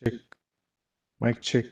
Check. Mic check.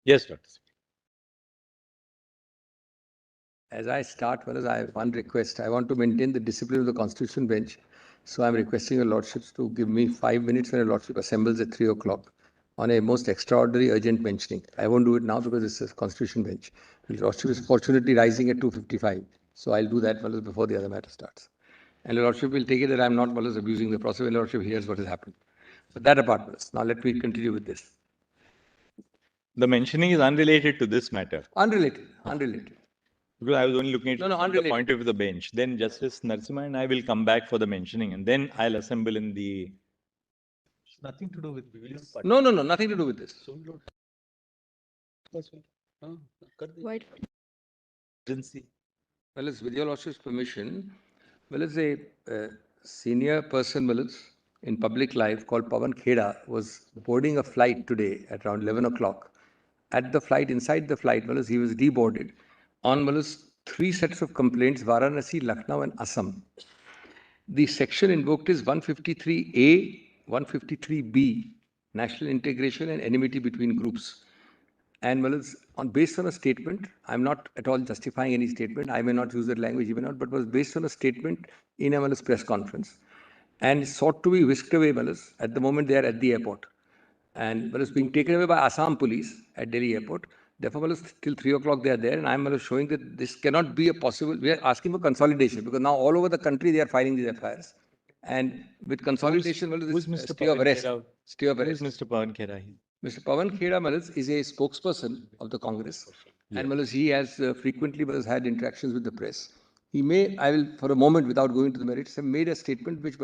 Yes, Dr. Sena. As I start, I have one request. I want to maintain the discipline of the Constitution bench. So I'm requesting your lordships to give me 5 minutes when your lordship assembles at 3 o'clock on a most extraordinary urgent mentioning. I won't do it now because it's a Constitution bench. Your lordship is fortunately rising at 2:55. So I'll do that before the other matter starts. And your lordship will take it that I'm not abusing the process. Your lordship hears what has happened. But that apart, now let me continue with this. The mentioning is unrelated to this matter. Unrelated. Because I was only looking at unrelated. The point of the bench. Then Justice Narasimha and I will come back for the mentioning, and then I'll assemble in the. Nothing to do with. No, nothing to do with this. Why? Agency. Well, it's with your lordship's permission. Well, it's a senior person in public life called Pawan Kheda was boarding a flight today at around 11 o'clock. At the flight, inside the flight, he was deboarded on 3 sets of complaints, Varanasi, Lucknow and Assam. The section invoked is 153A, 153B, national integration and enmity between groups. And based on a statement, I'm not at all justifying any statement. I may not use that language, even not, but was based on a statement in a press conference and sought to be whisked away at the moment they are at the airport. And being taken away by Assam police at Delhi airport. Therefore, till 3 o'clock they are there, and I'm showing that this cannot be a possible. We are asking for consolidation because now all over the country they are filing these FIRs. And with consolidation, who's Mr. stay of arrest. Stay of arrest. Who is Mr. Pawan Kheda? Mr. Pawan Kheda is a spokesperson of the Congress, and he has frequently had interactions with the press. He may, I will, for a moment, without going to the merits, have made a statement which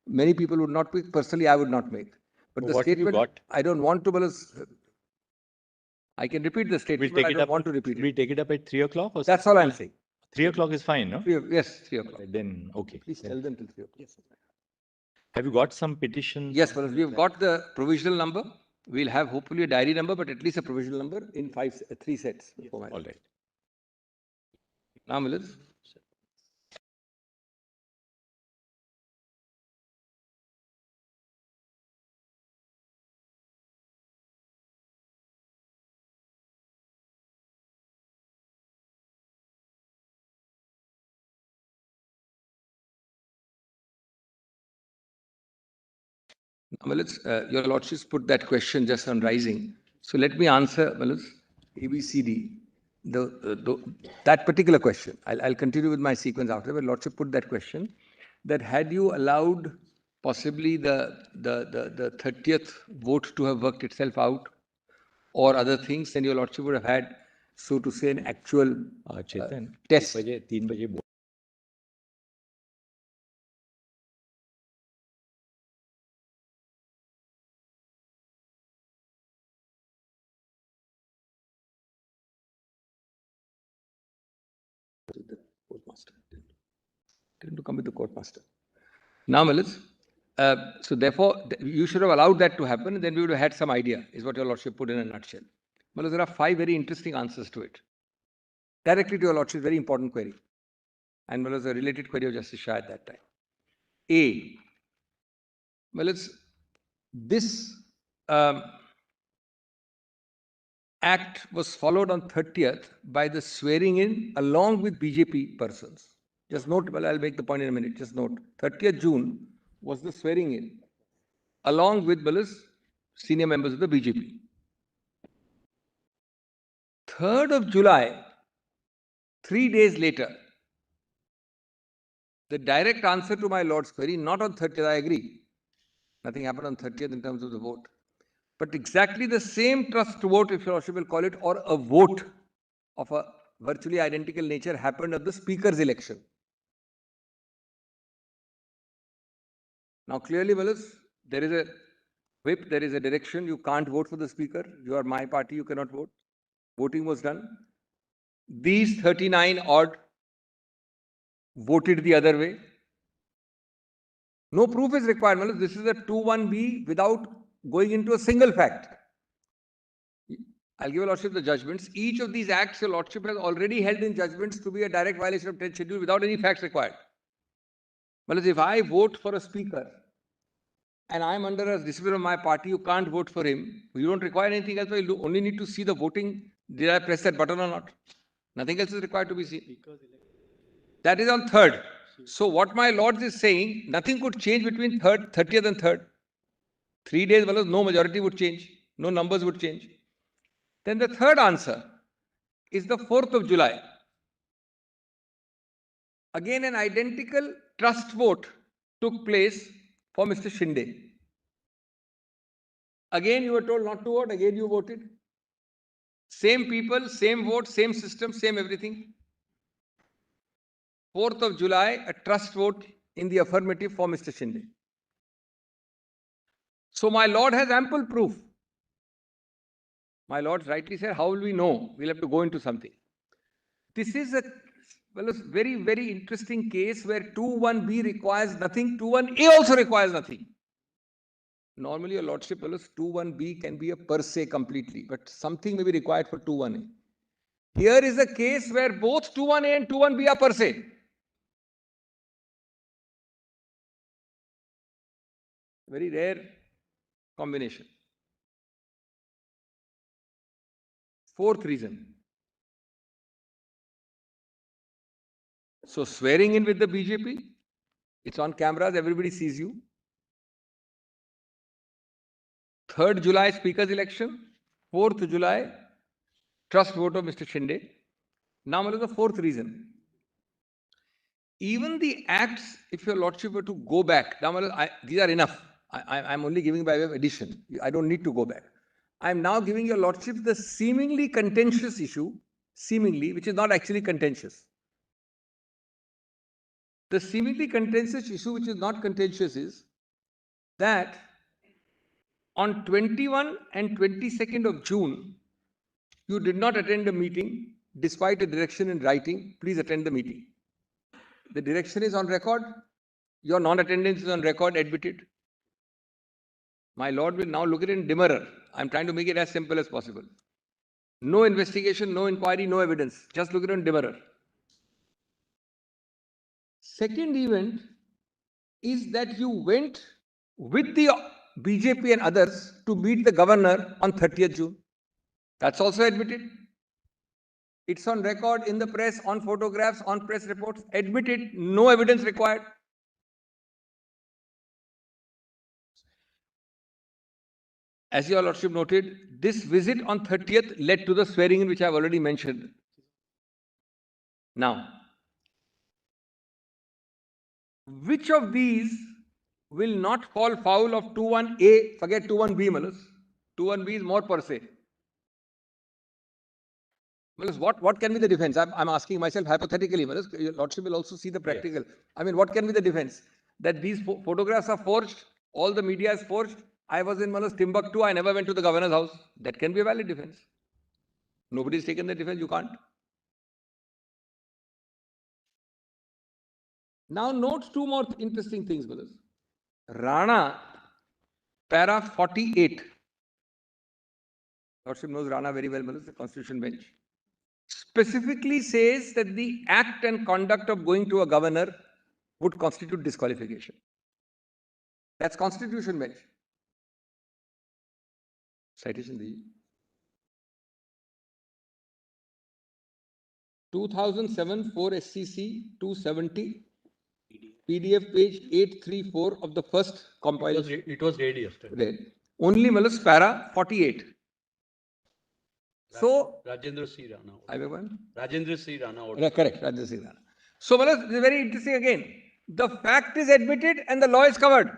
many people would not make. Personally, I would not make. But the statement, I don't want to. I can repeat the statement, but I don't want to repeat it. We take it up at 3 o'clock? That's all I'm saying. 3 o'clock is fine, no? Yes, 3 o'clock. Then, okay. Please tell them till 3 o'clock. Yes. Have you got some petitions? Yes, we've got the provisional number. We'll have hopefully a diary number, but at least a provisional number in 3 sets. Yes. All right. Now, Miliz. Your lordships put that question just on rising. So let me answer, ABCD, that particular question. I'll continue with my sequence after, but lordship put that question, that had you allowed possibly the 30th vote to have worked itself out or other things, then your lordship would have had, so to say, an actual test. The courtmaster. Didn't come with the courtmaster. Now, Miliz, so therefore, you should have allowed that to happen, and then we would have had some idea, is what your lordship put in a nutshell. Miliz, there are 5 very interesting answers to it. Directly to your lordship, very important query. And Miliz, a related query of Justice Shah at that time. A, Miliz, this act was followed on 30th by the swearing in along with BJP persons. Just note, I'll make the point in a minute. Just note, 30th June was the swearing in along with senior members of the BJP. 3rd of July, 3 days later, the direct answer to my Lord's query, not on 30th, I agree. Nothing happened on 30th in terms of the vote. But exactly the same trust vote, if your lordship will call it, or a vote of a virtually identical nature happened at the speaker's election. Now, clearly, there is a whip, there is a direction. You can't vote for the speaker. You are my party, you cannot vote. Voting was done. These 39 odd voted the other way. No proof is required. This is a 2-1B without going into a single fact. I'll give your lordship the judgments. Each of these acts your lordship has already held in judgments to be a direct violation of 10th schedule without any facts required. If I vote for a speaker and I'm under a discipline of my party, you can't vote for him. You don't require anything else. You only need to see the voting. Did I press that button or not? Nothing else is required to be seen. That is on 3rd. So what my lords is saying, nothing could change between 3rd, 30th and 3rd. 3 days, well, no majority would change. No numbers would change. Then the third answer is the 4th of July. Again, an identical trust vote took place for Mr. Shinde. Again, you were told not to vote. Again, you voted. Same people, same vote, same system, same everything. 4th of July, a trust vote in the affirmative for Mr. Shinde. So my lord has ample proof. My lord rightly said, how will we know? We'll have to go into something. This is a very, very interesting case where 2(1)B requires nothing, 2(1)A also requires nothing. Normally, your lordship, 2(1)B can be a per se completely, but something may be required for 2(1)A. Here is a case where both 2(1)A and 2(1)B are per se. Very rare combination. Fourth reason. So swearing in with the BJP, it's on cameras, everybody sees you. 3rd July speaker's election, 4th July trust vote of Mr. Shinde. Now, what is the fourth reason? Even the acts, if your lordship were to go back, now these are enough. I'm only giving by way of addition. I don't need to go back. I'm now giving your lordship the seemingly contentious issue, seemingly, which is not actually contentious. The seemingly contentious issue, which is not contentious, is that on 21 and 22nd of June, you did not attend a meeting despite a direction in writing. Please attend the meeting. The direction is on record. Your non-attendance is on record, admitted. My lord will now look at it in demurrer. I'm trying to make it as simple as possible. No investigation, no inquiry, no evidence. Just look at it in demurrer. Second event is that you went with the BJP and others to meet the governor on 30th June. That's also admitted. It's on record, in the press, on photographs, on press reports. Admitted, no evidence required. As your lordship noted, this visit on 30th led to the swearing in which I have already mentioned. Now, which of these will not fall foul of 2(1)A, forget 2(1)B, Malus. 2(1)B is more per se. Malus, what can be the defense? I'm asking myself hypothetically, Malus. Your lordship will also see the practical. Yes. I mean, what can be the defense? That these photographs are forged, all the media is forged. I was in Malus, Timbuktu, I never went to the governor's house. That can be a valid defense. Nobody's taken the defense, you can't. Now note two more interesting things, brothers. Rana, para 48. Lordship knows Rana very well, brothers, the Constitution bench. Specifically says that the act and conduct of going to a governor would constitute disqualification. That's Constitution bench. Citation the 2007 4 SCC 270 PDF page 834 of the first compilation. It was read yesterday. Read. Only Malus para 48. So Rajendra C. Rana. I beg one? Rajendra C. Rana. Correct, Rajendra C. Rana. So Malus, this is very interesting again. The fact is admitted and the law is covered.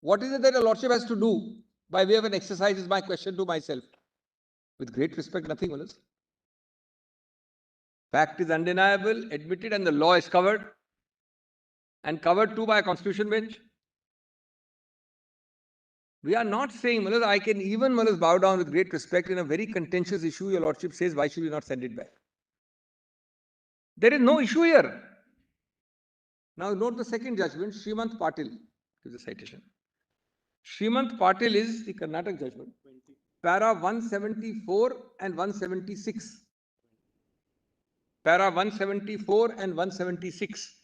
What is it that a lordship has to do by way of an exercise is my question to myself. With great respect, nothing, Malus. Fact is undeniable, admitted, and the law is covered. And covered too by a Constitution bench. We are not saying, Malus, I can even, Malus, bow down with great respect in a very contentious issue. Your lordship says, why should we not send it back? There is no issue here. Now note the second judgment, Srimant Patil gives a citation. Srimant Patil is the Karnataka judgment. Para 174 and 176. Para 174 and 176.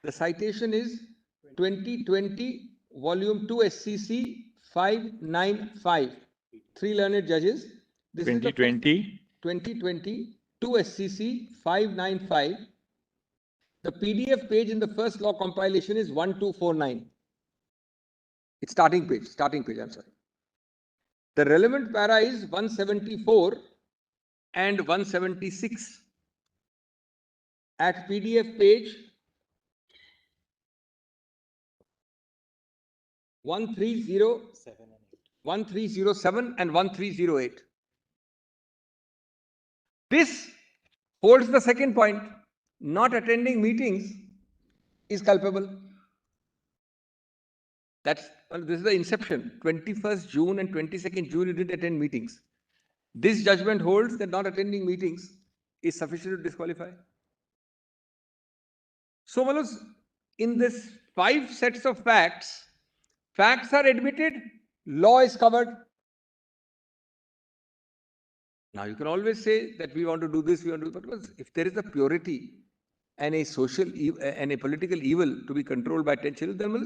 The citation is 2020, Volume 2, SCC 595. 3 learned judges. This is the 2020. 2020, 2 SCC 595. The PDF page in the first law compilation is 1249. It's starting page, I'm sorry. The relevant para is 174 and 176. At PDF page 1307 and 1308. This holds the second point. Not attending meetings is culpable. This is the inception. 21st June and 22nd June, you didn't attend meetings. This judgment holds that not attending meetings is sufficient to disqualify. So, Manoj, in this 5 sets of facts, facts are admitted, law is covered. Now, you can always say that we want to do this, we want to do that, but if there is a purity and a social and a political evil to be controlled by 10 children, then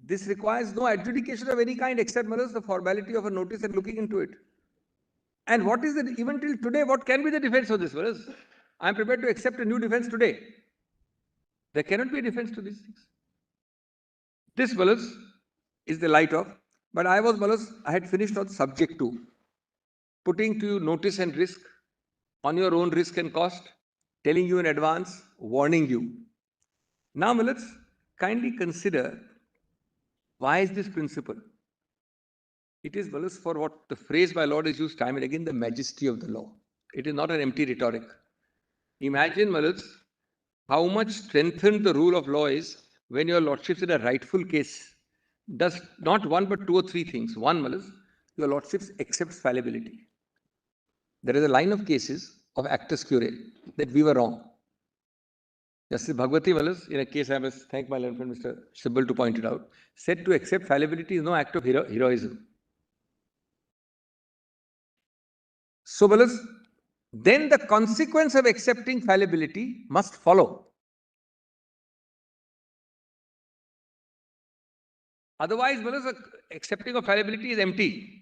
this requires no adjudication of any kind except the formality of a notice and looking into it. And what is the, even till today, what can be the defense of this? I am prepared to accept a new defense today. There cannot be a defense to these things. This, is the light of, but I had finished on subject 2, putting to you notice and risk, on your own risk and cost, telling you in advance, warning you. Now, kindly consider, why is this principle? It is, for what the phrase my Lord is used time and again, the majesty of the law. It is not an empty rhetoric. Imagine, how much strengthened the rule of law is when your lordships in a rightful case does not one but 2 or 3 things. One, your lordships accepts fallibility. There is a line of cases of actus curiae that we were wrong. Justice Bhagwati, in a case I must thank my learned friend Mr. Shibbal to point it out, said to accept fallibility is no act of heroism. So, then the consequence of accepting fallibility must follow. Otherwise, accepting of fallibility is empty.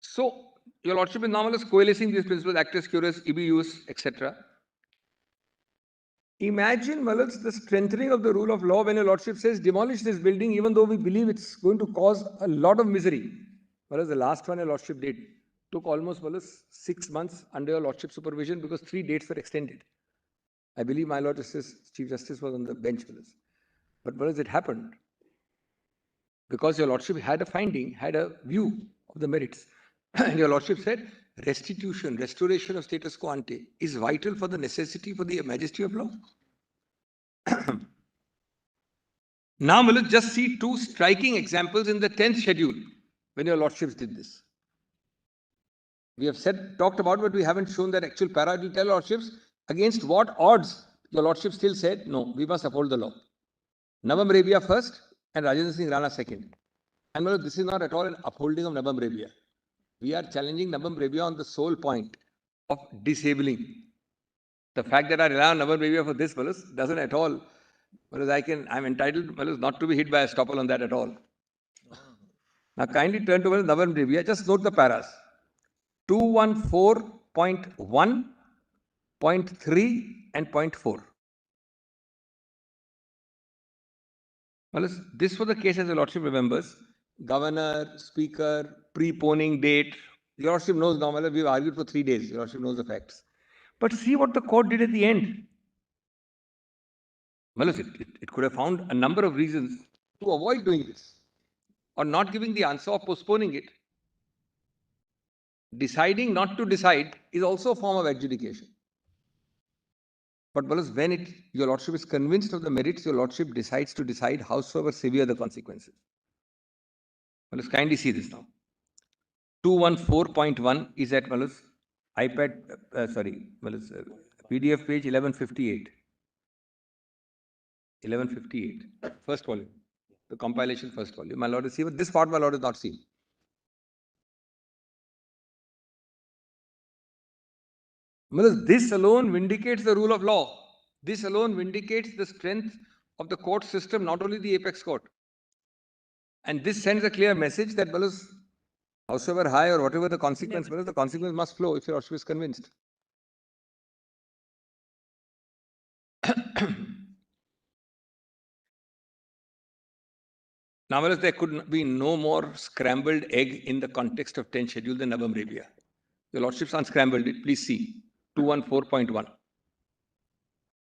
So, your lordship is now coalescing these principles, actus curiae, ibi ius, etc. Imagine, the strengthening of the rule of law when your lordship says, demolish this building, even though we believe it's going to cause a lot of misery. The last one your lordship did took almost 6 months under your lordship supervision because 3 dates were extended. I believe my Lord Justice, Chief Justice was on the bench with us. But it happened because your lordship had a finding, had a view of the merits. And your lordship said, restoration of status quo ante is vital for the necessity for the majesty of law. Now, just see 2 striking examples in the 10th schedule when your lordships did this. We have talked about, but we haven't shown that actual para. Will tell lordships against what odds your lordship still said, no, we must uphold the law. Navam Rebia first and Rajendra Singh Rana second. And this is not at all an upholding of Navam Rebia. We are challenging Navam Rebia on the sole point of disabling. The fact that I rely on Navam Rebia for this, doesn't at all, I'm entitled, not to be hit by a stopple on that at all. Now kindly turn to Navam Rebia, just note the paras. 214.1, 0.3 and 0.4. This was the case, as the lordship remembers. Governor, speaker, preponing date. Your lordship knows now, we've argued for 3 days. Your lordship knows the facts. But see what the court did at the end. It could have found a number of reasons to avoid doing this, or not giving the answer or postponing it. Deciding not to decide is also a form of adjudication. But when your lordship is convinced of the merits, your lordship decides to decide howsoever severe the consequences. Kindly see this now. 214.1 is at iPad, PDF page 1158. 1158, first volume, the compilation first volume. My lord is seen, but this part my lord is not seen. This alone vindicates the rule of law. This alone vindicates the strength of the court system, not only the apex court. And this sends a clear message that howsoever high or whatever the consequence, the consequence must flow if your lordship is convinced. Now, there could be no more scrambled egg in the context of 10th schedule than Navam Rebia. Your lordships unscrambled it. Please see 214.1.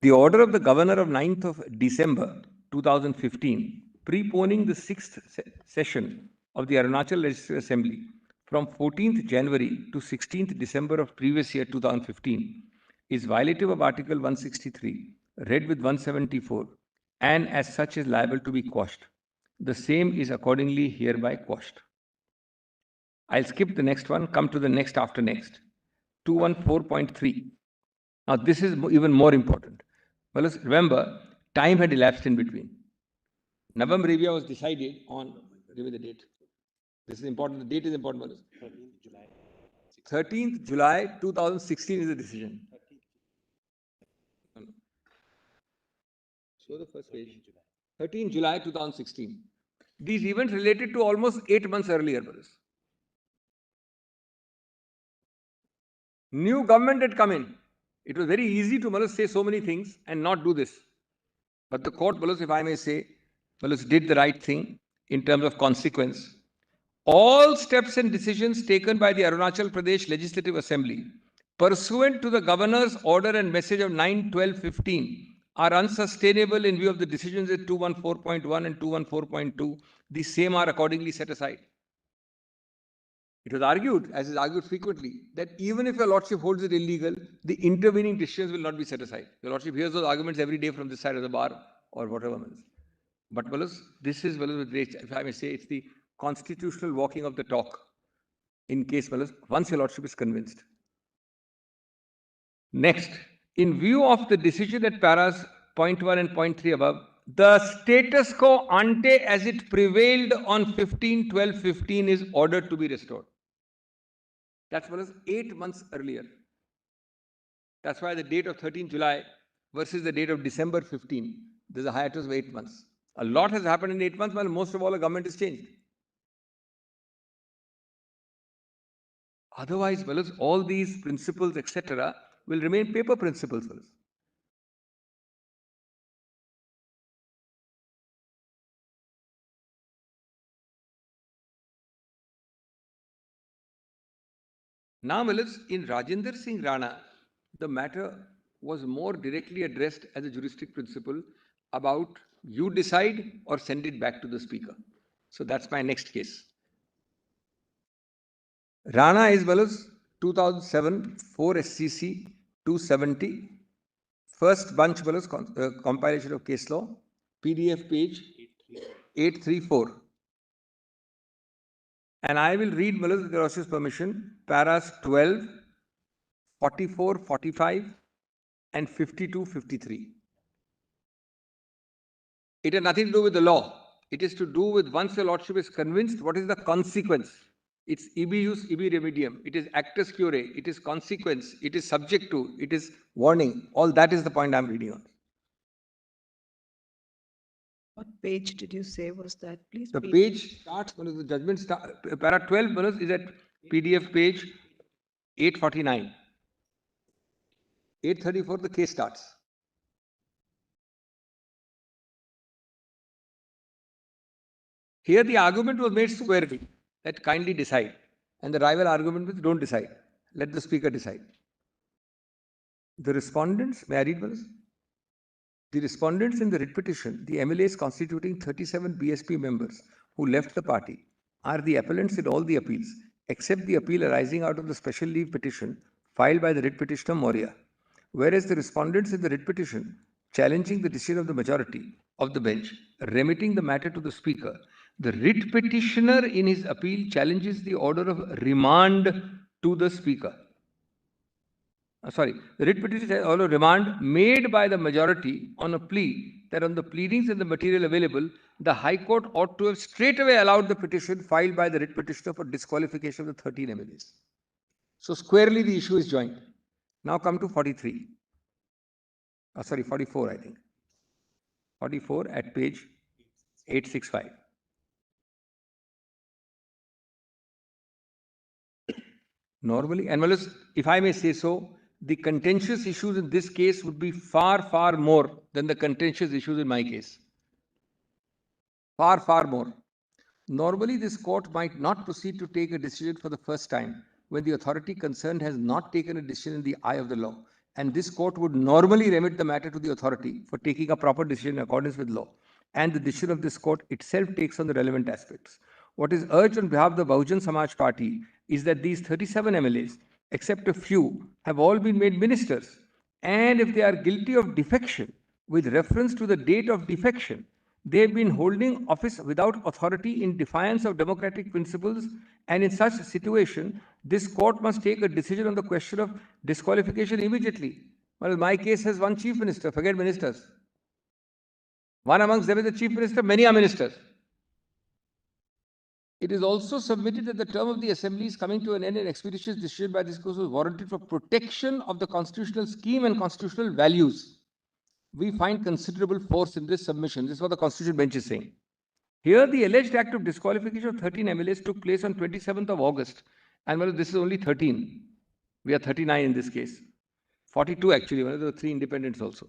The order of the governor of 9th of December 2015, preponing the 6th session of the Arunachal Legislative Assembly from 14th January to 16th December of previous year 2015, is violative of Article 163, read with 174, and as such is liable to be quashed. The same is accordingly hereby quashed. I'll skip the next one, come to the next after next. 214.3. Now, this is even more important. Well, remember, time had elapsed in between. Navam Rebia was decided on, give me the date. This is important, the date is important. 13th July 2016 is the decision. Show the first page. 13th July 2016. These events related to almost 8 months earlier, brothers. New government had come in. It was very easy to say so many things and not do this. But the court, if I may say, did the right thing in terms of consequence. All steps and decisions taken by the Arunachal Pradesh Legislative Assembly pursuant to the governor's order and message of 9/12/15 are unsustainable in view of the decisions at 214.1 and 214.2. The same are accordingly set aside. It was argued, as is argued frequently, that even if your lordship holds it illegal, the intervening decisions will not be set aside. Your lordship hears those arguments every day from this side of the bar or whatever. But this is, if I may say, it's the constitutional walking of the talk in case, once your lordship is convinced. Next, in view of the decision at paras 0.1 and 0.3 above, the status quo ante as it prevailed on 15/12/15 is ordered to be restored. That's 8 months earlier. That's why the date of 13th July versus the date of December 15, there's a hiatus of 8 months. A lot has happened in 8 months, but most of all, the government is changed. Otherwise, all these principles, etc., will remain paper principles. Now, in Rajendra Singh Rana, the matter was more directly addressed as a juristic principle about you decide or send it back to the speaker. So that's my next case. Rana is 2007 4 SCC 270. First bunch compilation of case law, PDF page 834. And I will read, with the Lordship's permission, paras 12, 44, 45, and 52, 53. It has nothing to do with the law. It is to do with once the Lordship is convinced, what is the consequence? It's ibi jus, ibi remedium. It is actus cure. It is consequence. It is subject to. It is warning. All that is the point I'm reading on. What page did you say was that, please? The page starts, the judgment starts, para 12 is at PDF page 849. 834, the case starts. Here the argument was made squarely, that kindly decide. And the rival argument was don't decide. Let the speaker decide. The respondents, may I read this? The respondents in the writ petition, the MLAs constituting 37 BSP members who left the party, are the appellants in all the appeals, except the appeal arising out of the special leave petition filed by the writ petitioner Moria. Whereas the respondents in the writ petition, challenging the decision of the majority of the bench, remitting the matter to the speaker, the writ petitioner in his appeal challenges the order of remand to the speaker. The writ petition says order of remand made by the majority on a plea that on the pleadings and the material available, the High Court ought to have straightaway allowed the petition filed by the writ petitioner for disqualification of the 13 MLAs. So squarely the issue is joined. Now come to 43. Sorry, 44, I think. 44 at page 865. Normally, and well, if I may say so, the contentious issues in this case would be far, far more than the contentious issues in my case. Far, far more. Normally, this court might not proceed to take a decision for the first time when the authority concerned has not taken a decision in the eye of the law. And this court would normally remit the matter to the authority for taking a proper decision in accordance with law. And the decision of this court itself takes on the relevant aspects. What is urged on behalf of the Bahujan Samaj Party is that these 37 MLAs, except a few, have all been made ministers. And if they are guilty of defection, with reference to the date of defection, they have been holding office without authority in defiance of democratic principles, and in such situation, this court must take a decision on the question of disqualification immediately. Well, my case has one chief minister, forget ministers. One amongst them is the chief minister, many are ministers. It is also submitted that the term of the assembly is coming to an end, and expeditious decision by this court was warranted for protection of the constitutional scheme and constitutional values. We find considerable force in this submission. This is what the Constitutional Bench is saying. Here, the alleged act of disqualification of 13 MLAs took place on 27th of August. And well, this is only 13. We are 39 in this case. 42 actually, well, there were 3 independents also.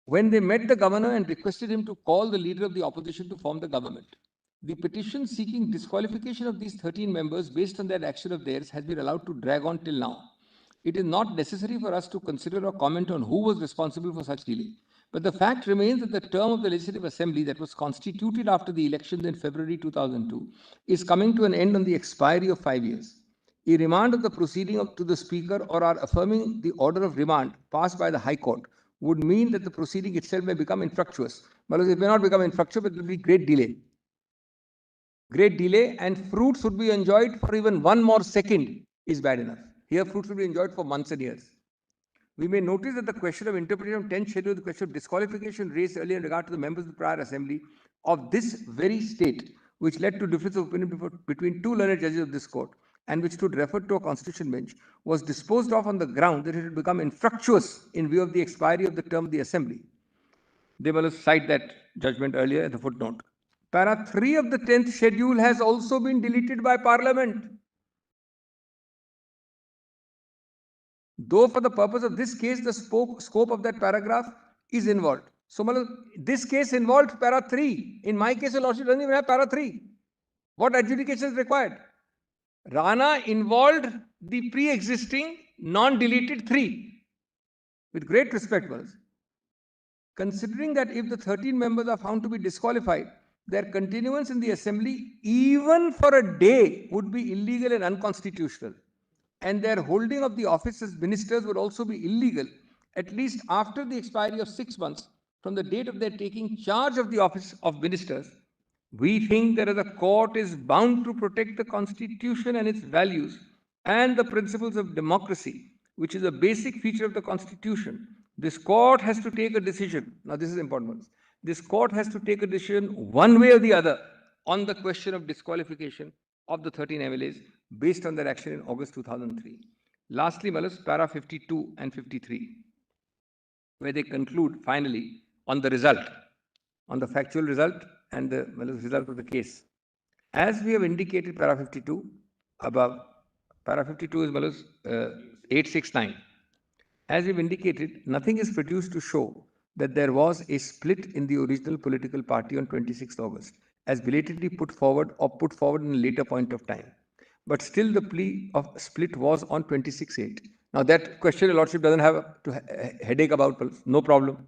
When they met the governor and requested him to call the leader of the opposition to form the government. The petition seeking disqualification of these 13 members based on that action of theirs has been allowed to drag on till now. It is not necessary for us to consider or comment on who was responsible for such delay. But the fact remains that the term of the Legislative Assembly that was constituted after the elections in February 2002 is coming to an end on the expiry of 5 years. A remand of the proceeding to the Speaker or our affirming the order of remand passed by the High Court would mean that the proceeding itself may become infructuous. But it may not become infructuous, but it will be great delay. Great delay, and fruits would be enjoyed for even one more second is bad enough. Here, fruits will be enjoyed for months and years. We may notice that the question of interpretation of 10th schedule, the question of disqualification raised earlier in regard to the members of the prior assembly of this very state, which led to difference of opinion between 2 learned judges of this court, and which stood referred to a constitution bench, was disposed of on the ground that it had become infructuous in view of the expiry of the term of the assembly. They will cite that judgment earlier at the footnote. Para 3 of the 10th schedule has also been deleted by Parliament. Though for the purpose of this case, the scope of that paragraph is involved. So, this case involved para 3. In my case, the lordship doesn't even have para 3. What adjudication is required? Rana involved the pre-existing non-deleted 3. With great respect, considering that if the 13 members are found to be disqualified, their continuance in the assembly, even for a day, would be illegal and unconstitutional. And their holding of the office as ministers would also be illegal, at least after the expiry of 6 months from the date of their taking charge of the office of ministers. We think that the court is bound to protect the Constitution and its values and the principles of democracy, which is a basic feature of the Constitution. This court has to take a decision. Now, this is important. This court has to take a decision one way or the other on the question of disqualification of the 13 MLAs based on their action in August 2003. Lastly, para 52 and 53, where they conclude finally on the result, on the factual result and the result of the case. As we have indicated, para 52 above, para 52 is 869. As we've indicated, nothing is produced to show that there was a split in the original political party on 26th August, as belatedly put forward in a later point of time. But still the plea of split was on 26/8. Now that question, Your Lordship doesn't have to headache about, no problem.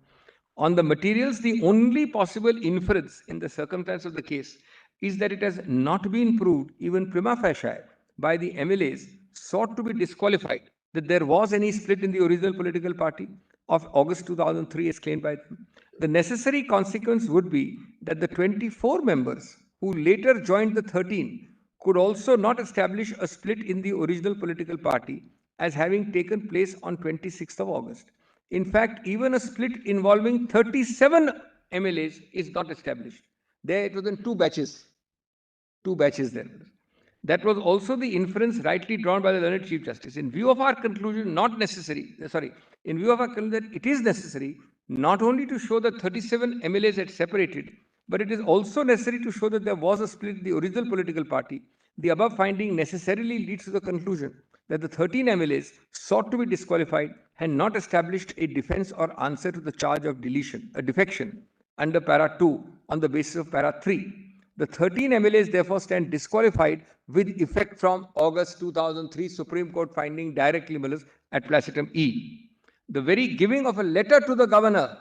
On the materials, the only possible inference in the circumstance of the case is that it has not been proved, even prima facie, by the MLAs sought to be disqualified, that there was any split in the original political party of August 2003 as claimed by them. The necessary consequence would be that the 24 members who later joined the 13 could also not establish a split in the original political party as having taken place on 26th of August. In fact, even a split involving 37 MLAs is not established. There it was in 2 batches. 2 batches then. That was also the inference rightly drawn by the learned Chief Justice. In view of our conclusion, in view of our conclusion that it is necessary not only to show that 37 MLAs had separated, but it is also necessary to show that there was a split in the original political party. The above finding necessarily leads to the conclusion that the 13 MLAs sought to be disqualified had not established a defense or answer to the charge of defection under para 2 on the basis of para 3. The 13 MLAs therefore stand disqualified with effect from August 2003 Supreme Court finding directly at placetum E. The very giving of a letter to the governor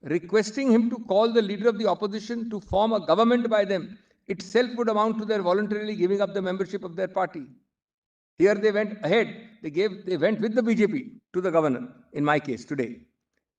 requesting him to call the leader of the opposition to form a government by them itself would amount to their voluntarily giving up the membership of their party. Here they went ahead. They went with the BJP to the governor, in my case today.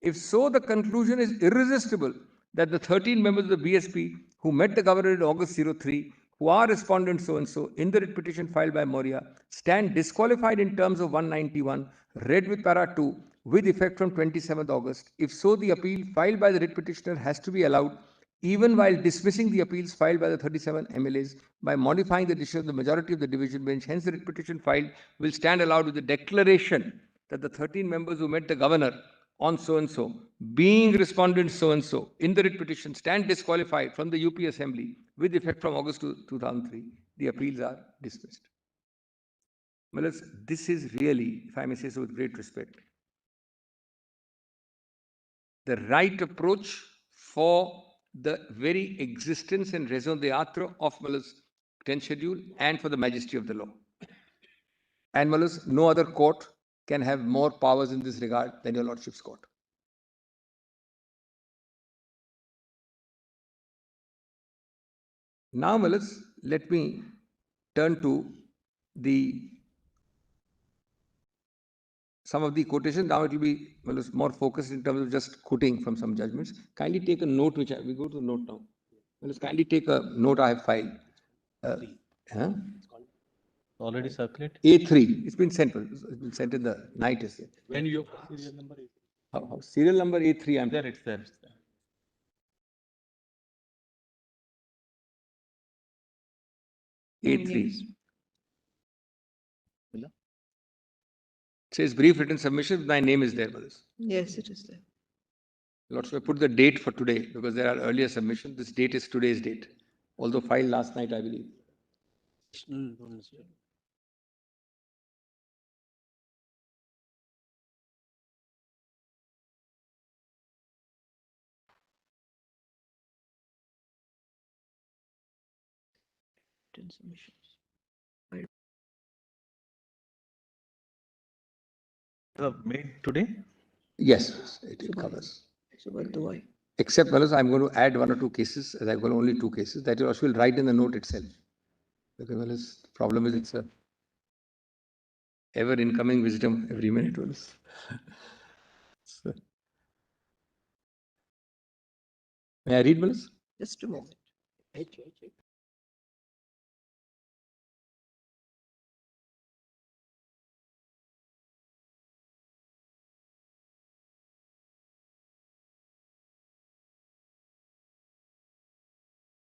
If so, the conclusion is irresistible that the 13 members of the BSP who met the governor in August 03, who are respondents so-and-so in the writ petition filed by Moria, stand disqualified in terms of 191, read with para 2, with effect from 27th August. If so, the appeal filed by the writ petitioner has to be allowed, even while dismissing the appeals filed by the 37 MLAs by modifying the decision of the majority of the division bench. Hence, the writ petition filed will stand allowed with the declaration that the 13 members who met the governor on so-and-so, being respondents so-and-so, in the writ petition stand disqualified from the UP Assembly with effect from August 2003. The appeals are dismissed. Well, this is really, if I may say so with great respect, the right approach for the very existence and raison d'etre of 10th schedule and for the majesty of the law. And no other court can have more powers in this regard than your Lordship's court. Now, let me turn to some of the quotations. Now it will be more focused in terms of just quoting from some judgments. Kindly take a note, we go to the note now. Kindly take a note I have filed. Already circulated? A3. It's been sent. It's been sent in the night. When you Serial number is how serial number A3. I'm there. It's there. A3. It says brief written submission. My name is there. Yes, it is there. Lordship, I put the date for today because there are earlier submissions. This date is today's date, although filed last night, I believe. Submissions. Made today? Yes, it covers. So what do I? Except, I'm going to add one or two cases, as I've got only 2 cases, that you also will write in the note itself. Because, the problem is it's a ever incoming wisdom every minute. So, may I read, Melissa? Just a moment.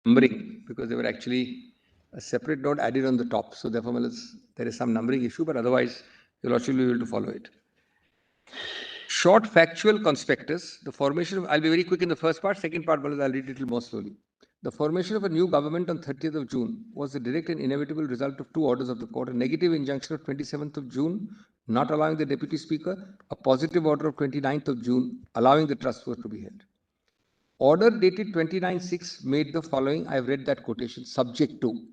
Numbering, because they were actually a separate note added on the top. So therefore, there is some numbering issue, but otherwise, you'll actually be able to follow it. Short factual conspectus, the formation of, I'll be very quick in the first part, second part, I'll read it a little more slowly. The formation of a new government on 30th of June was the direct and inevitable result of 2 orders of the court, a negative injunction of 27th of June, not allowing the Deputy Speaker, a positive order of 29th of June, allowing the trust vote to be held. Order dated 29/6 made the following, I have read that quotation, subject to.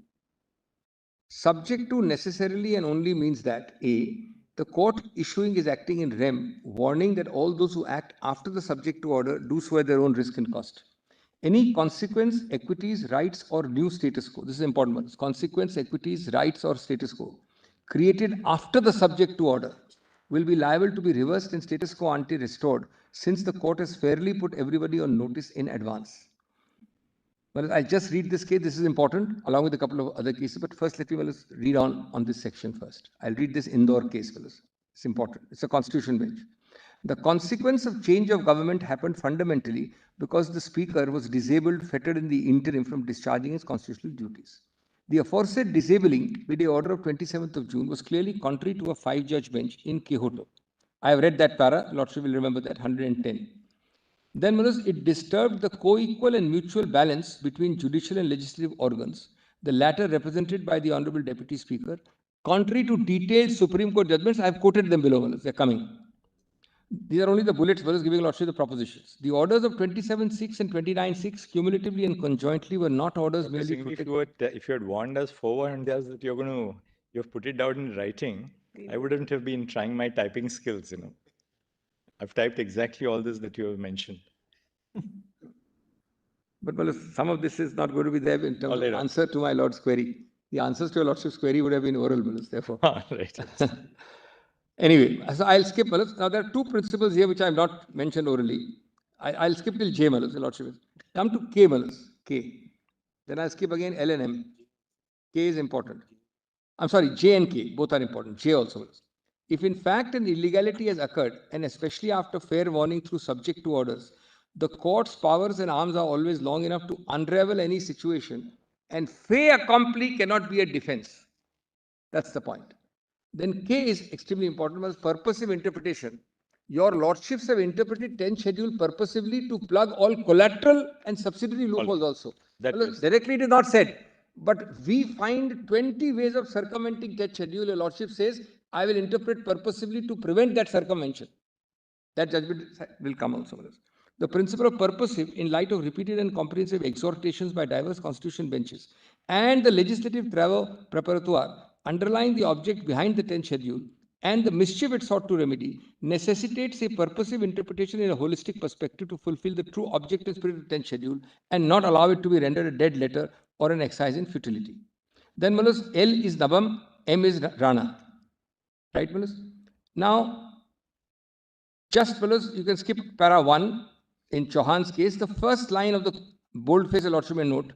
Subject to necessarily and only means that A, the court issuing is acting in rem, warning that all those who act after the subject to order do so at their own risk and cost. Any consequence, equities, rights or new status quo, this is important one, consequence, equities, rights or status quo created after the subject to order will be liable to be reversed and status quo ante restored, since the court has fairly put everybody on notice in advance. Well, I'll just read this case. This is important, along with a couple of other cases. But first, let me read on this section first. I'll read this Indore case, fellows. It's important. It's a constitution bench. The consequence of change of government happened fundamentally because the speaker was disabled, fettered in the interim from discharging his constitutional duties. The aforesaid disabling with the order of 27th of June was clearly contrary to a 5-judge bench in Quixote. I have read that para, Lordship will remember that, 110. Then, Manoj, it disturbed the co-equal and mutual balance between judicial and legislative organs, the latter represented by the Honorable Deputy Speaker. Contrary to detailed Supreme Court judgments, I have quoted them below, Manoj, they are coming. These are only the bullets, Manoj, giving Lordship the propositions. The orders of 27.6 and 29.6 cumulatively and conjointly were not orders Dr. merely Singh, if you had warned us forewarned us that you've put it down in writing, I wouldn't have been trying my typing skills, I've typed exactly all this that you have mentioned. But well, some of this is not going to be there in terms of answer to my Lord's query. The answers to your Lordship's query would have been oral, therefore. Right. Anyway, so I'll skip. Now, there are two principles here which I have not mentioned orally. I'll skip till J, the Lordship. Come to K, K. Then I'll skip again L and M. K is important. I'm sorry, J and K, both are important. J also. If in fact an illegality has occurred, and especially after fair warning through subject to orders, the court's powers and arms are always long enough to unravel any situation, and fait accompli cannot be a defense. That's the point. Then K is extremely important, was purposive interpretation. Your lordships have interpreted 10th schedule purposively to plug all collateral and subsidiary loopholes also. Directly it is not said, but we find 20 ways of circumventing 10th schedule. Your lordship says, I will interpret purposively to prevent that circumvention. That judgment will come also. The principle of purposive, in light of repeated and comprehensive exhortations by diverse constitution benches and the legislative travaux preparatoire underlying the object behind the 10th schedule and the mischief it sought to remedy, necessitates a purposive interpretation in a holistic perspective to fulfill the true object and spirit of the 10th schedule and not allow it to be rendered a dead letter or an exercise in futility. Then, Malas, L is Nabam, M is Rana. Right, Malas? Now, just Malas, you can skip para 1 in Chauhan's case. The first line of the bold-faced Lordship may note,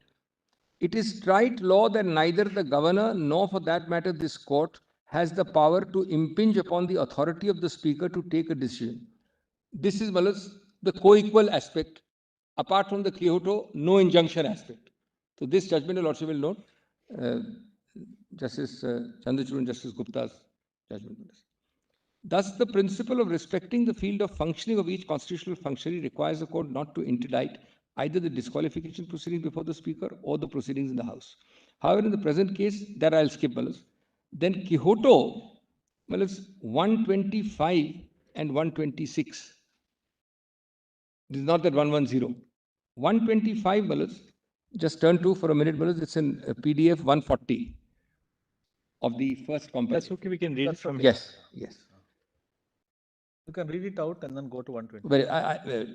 it is trite law that neither the governor nor for that matter this court has the power to impinge upon the authority of the speaker to take a decision. This is Malas, the co-equal aspect. Apart from the Quixote, no injunction aspect. So this judgment, the Lordship will note, Justice Chandrachud and Justice Gupta's judgment. Thus, the principle of respecting the field of functioning of each constitutional functionary requires the court not to interdict either the disqualification proceedings before the speaker or the proceedings in the House. However, in the present case, that I'll skip, Malas. Then Quixote, Malas, 125 and 126. This is not that 110. 125, Malas, just turn to for a minute, Malas, it's in PDF 140 of the first comparison. That's okay, we can read it from here. Yes, yes. You can read it out and then go to 120. Well,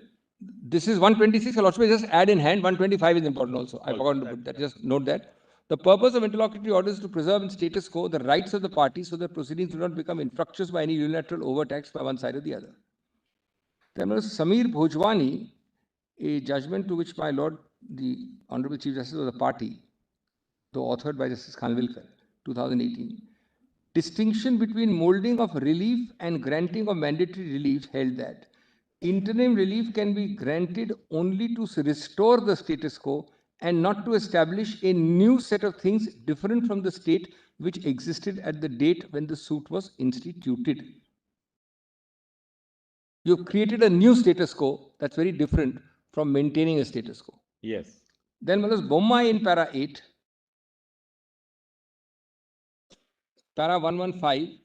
this is 126. I'll also just add in hand. 125 is important also. I forgot to put that. Just note that. The purpose of interlocutory orders is to preserve in status quo the rights of the parties so that proceedings do not become infructuous by any unilateral overtax by one side or the other. Then was Samir Bhojwani, a judgment to which my Lord, the Honorable Chief Justice of the party, though authored by Justice Khanvilkar, 2018. Distinction between molding of relief and granting of mandatory relief held that interim relief can be granted only to restore the status quo and not to establish a new set of things different from the state which existed at the date when the suit was instituted. You've created a new status quo that's very different from maintaining a status quo. Yes. Then Manas Bomma in para 8, para 115,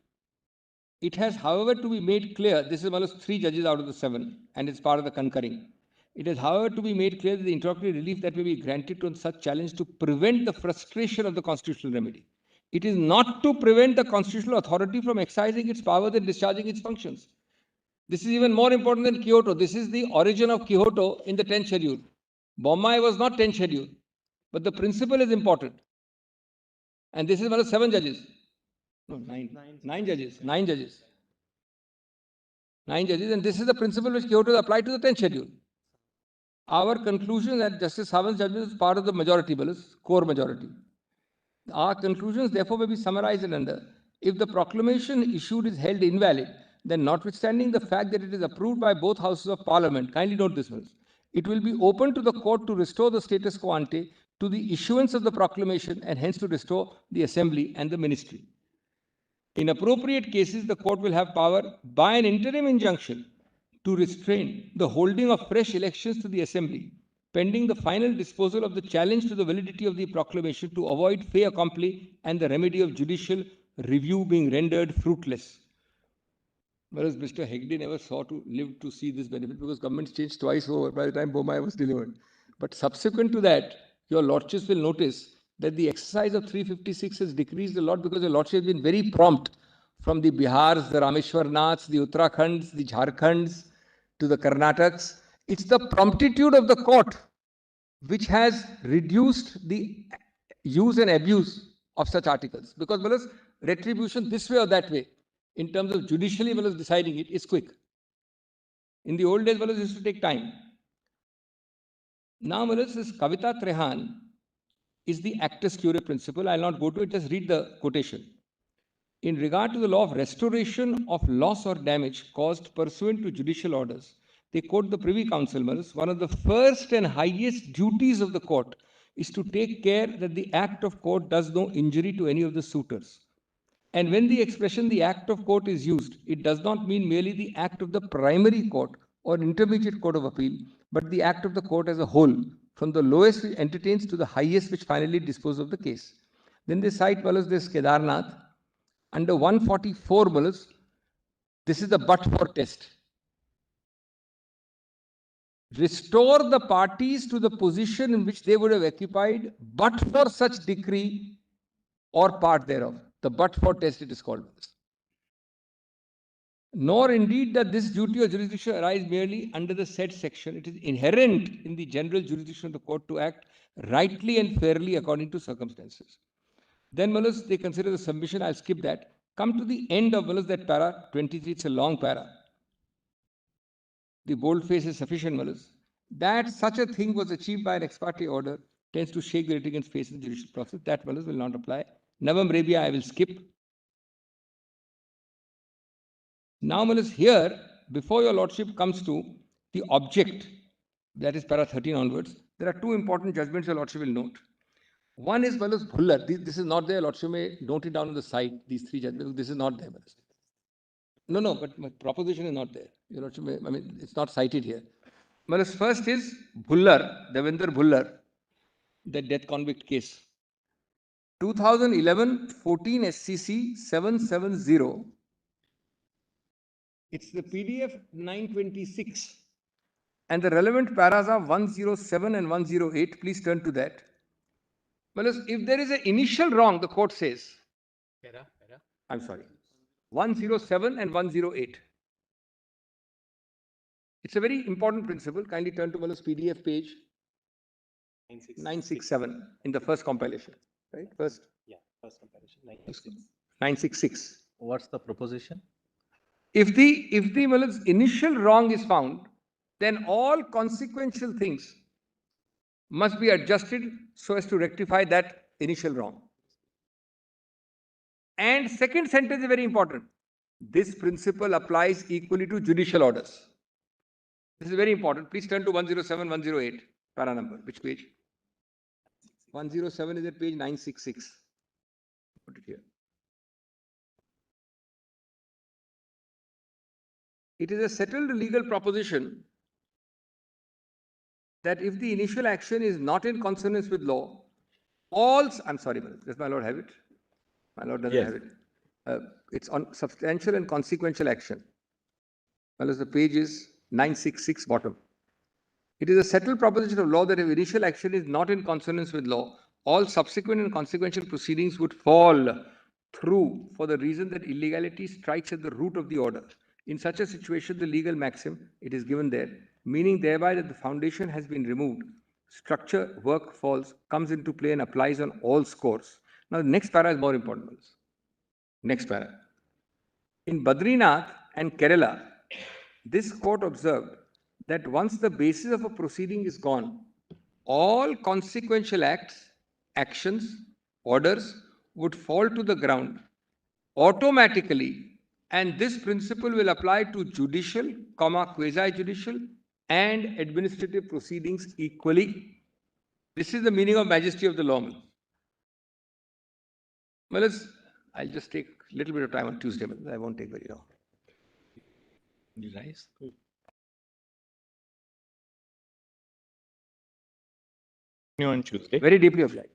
it has, however, to be made clear, this is Manas 3 judges out of the 7, and it's part of the concurring. It is, however, to be made clear that the interlocutory relief that may be granted to such challenge to prevent the frustration of the constitutional remedy. It is not to prevent the constitutional authority from exercising its powers and discharging its functions. This is even more important than Quixote. This is the origin of Quixote in the 10th schedule. Bombay was not 10th schedule, but the principle is important. And this is one of 7 judges. No, 9 judges. 9 judges. 9 judges. And this is the principle which Quixote is applied to the 10th schedule. Our conclusion that Justice Savan's judgment is part of the majority, core majority. Our conclusions, therefore, may be summarized under: if the proclamation issued is held invalid, then notwithstanding the fact that it is approved by both houses of parliament, kindly note this, it will be open to the court to restore the status quo ante to the issuance of the proclamation and hence to restore the assembly and the ministry. In appropriate cases, the court will have power by an interim injunction to restrain the holding of fresh elections to the assembly, pending the final disposal of the challenge to the validity of the proclamation to avoid fait accompli and the remedy of judicial review being rendered fruitless. Whereas Mr. Hegde never lived to see this benefit because governments changed twice over by the time Bomai was delivered. But subsequent to that, your lordships will notice that the exercise of 356 has decreased a lot because the lordship has been very prompt from the Bihars, the Rameshwarnaths, the Uttarakhonds, the Jharkhands to the Karnataks. It's the promptitude of the court which has reduced the use and abuse of such articles. Because retribution this way or that way, in terms of judicially deciding it, is quick. In the old days, it used to take time. Now, this Kavita Trehan is the actus curiae principle. I'll not go to it, just read the quotation. In regard to the law of restoration of loss or damage caused pursuant to judicial orders, they quote the Privy Council, one of the first and highest duties of the court is to take care that the act of court does no injury to any of the suitors. And when the expression the act of court is used, it does not mean merely the act of the primary court or intermediate court of appeal, but the act of the court as a whole, from the lowest which entertains to the highest which finally disposes of the case. Then they cite this Kedarnath. Under 144, this is the but-for test. Restore the parties to the position in which they would have occupied but for such decree or part thereof. The but-for test it is called. Nor indeed that this duty or jurisdiction arise merely under the said section. It is inherent in the general jurisdiction of the court to act rightly and fairly according to circumstances. Then, they consider the submission. I'll skip that. Come to the end of that para 23. It's a long para. The boldface is sufficient, that such a thing was achieved by an ex parte order tends to shake the litigant's face in the judicial process. That will not apply. Navam Rebia, I will skip. Now, here, before your lordship comes to the object, that is para 13 onwards, there are two important judgments your lordship will note. One is Bhuller. This is not there. Lordship may note it down on the side. These three judgments. This is not there. No, but my proposition is not there. Your lordship may, it's not cited here. First is Bhuller, Devendra Bhuller, the death convict case. 2011-14 SCC 770. It's the PDF 926. And the relevant paras are 107 and 108. Please turn to that. If there is an initial wrong, the court says, I'm sorry, 107 and 108. It's a very important principle. Kindly turn to PDF page 967 in the first compilation. Right? First compilation. 966. What's the proposition? If the initial wrong is found, then all consequential things must be adjusted so as to rectify that initial wrong. And second sentence is very important. This principle applies equally to judicial orders. This is very important. Please turn to 107, 108, para number. Which page? 107 is at page 966. Put it here. It is a settled legal proposition that if the initial action is not in consonance with law, I'm sorry, does my lord have it? My lord doesn't have it. It's on substantial and consequential action. The page is 966 bottom. It is a settled proposition of law that if initial action is not in consonance with law, all subsequent and consequential proceedings would fall through for the reason that illegality strikes at the root of the order. In such a situation, the legal maxim, it is given there, meaning thereby that the foundation has been removed, structure, work, falls, comes into play and applies on all scores. Now, the next para is more important. Next para. In Badrinath and Kerala, this court observed that once the basis of a proceeding is gone, all consequential acts, actions, orders would fall to the ground automatically, and this principle will apply to judicial, quasi-judicial and administrative proceedings equally. This is the meaning of majesty of the lawman. Well, I'll just take a little bit of time on Tuesday, but I won't take very long. Rice? On Tuesday. Very deeply applied.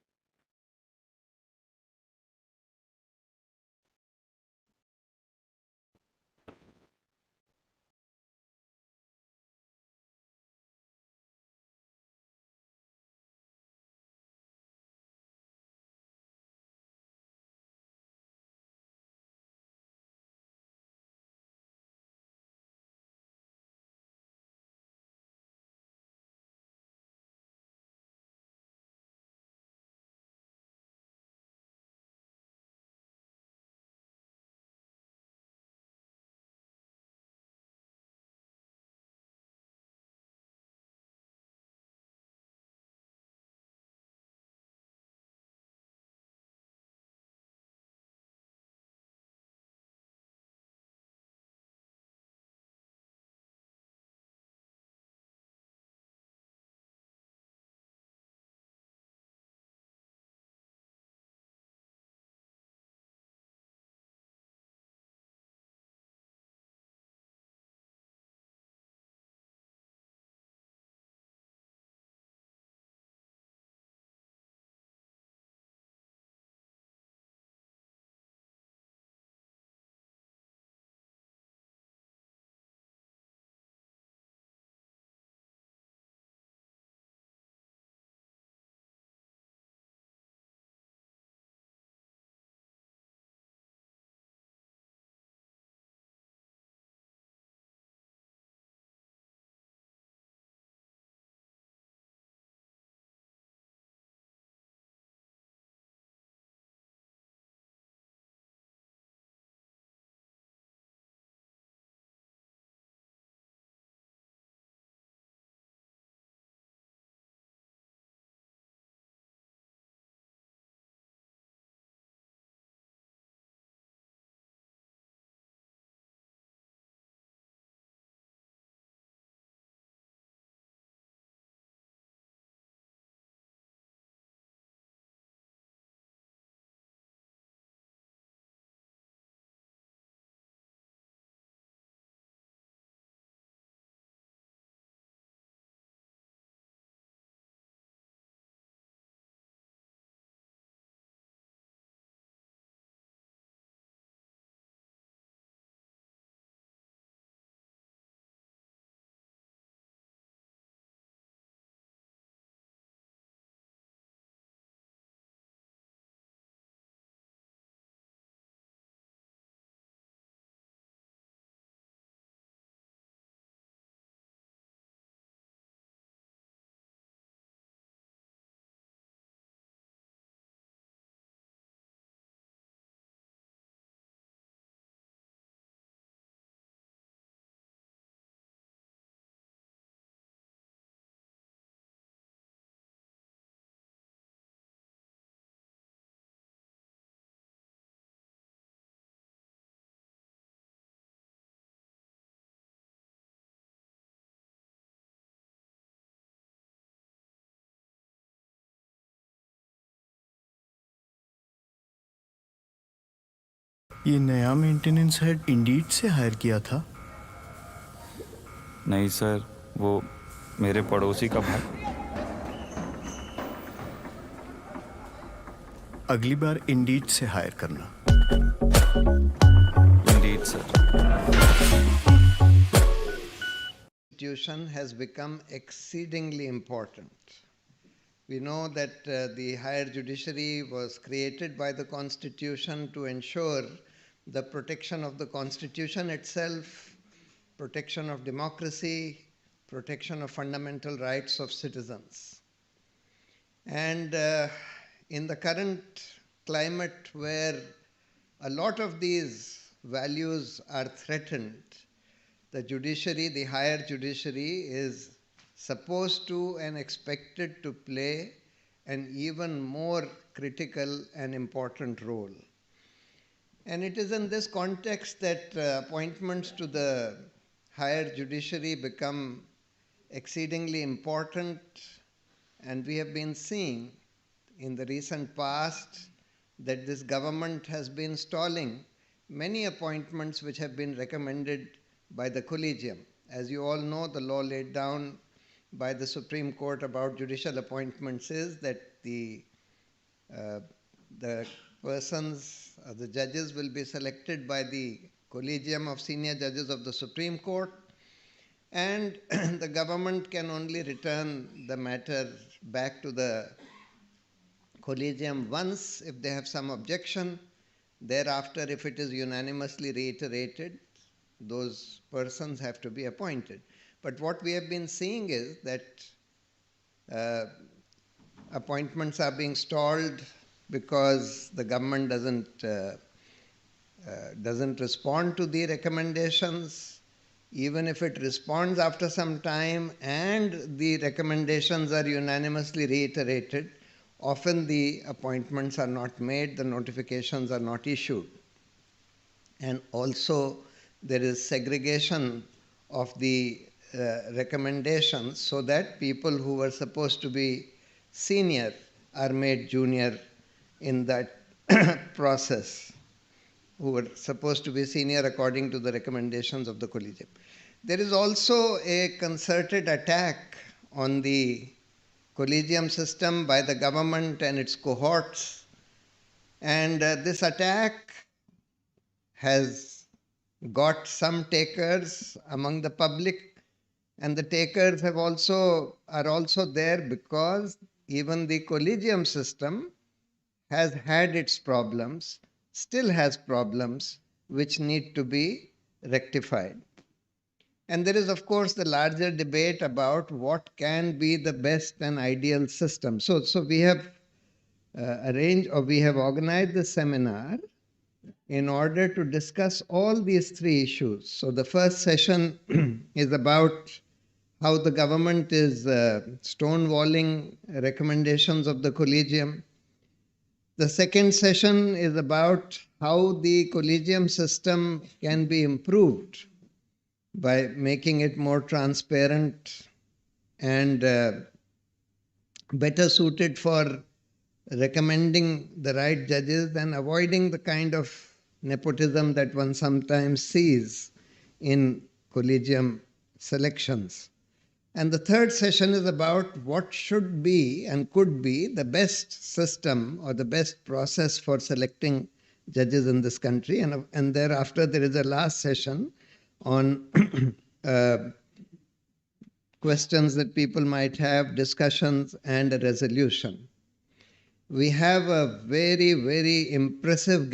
ये नया maintenance head Indeed से higher किया था? नहीं sir, वो मेरे पड़ोसी का भाई। अगली बार इंडीड से हायर करना। Indeed sir. Constitution has become exceedingly important. We know that the higher judiciary was created by the Constitution to ensure the protection of the Constitution itself, protection of democracy, protection of fundamental rights of citizens. And in the current climate where a lot of these values are threatened, the judiciary, the higher judiciary, is supposed to and expected to play an even more critical and important role. And it is in this context that appointments to the higher judiciary become exceedingly important And we have been seeing in the recent past that this government has been stalling many appointments which have been recommended by the collegium. As you all know, the law laid down by the Supreme Court about judicial appointments is that the persons, the judges will be selected by the Collegium of Senior Judges of the Supreme Court, and the government can only return the matter back to the Collegium once if they have some objection. Thereafter, if it is unanimously reiterated, those persons have to be appointed. But what we have been seeing is that appointments are being stalled because the government doesn't respond to the recommendations. Even if it responds after some time and the recommendations are unanimously reiterated, often the appointments are not made, the notifications are not issued. And also there is segregation of the recommendations so that people who were supposed to be senior are made junior in that process, who were supposed to be senior according to the recommendations of the collegium. There is also a concerted attack on the collegium system by the government and its cohorts, and this attack has got some takers among the public, and the takers are also there because even the collegium system has had its problems, still has problems which need to be rectified. And there is, of course, the larger debate about what can be the best and ideal system. So we have we have organized the seminar in order to discuss all these three issues. So the first session is about how the government is stonewalling recommendations of the collegium. The second session is about how the collegium system can be improved by making it more transparent and better suited for recommending the right judges and avoiding the kind of nepotism that one sometimes sees in collegium selections. And the third session is about what should be and could be the best system or the best process for selecting judges in this country. And thereafter there is a last session on questions that people might have, discussions, and a resolution. We have a very, very impressive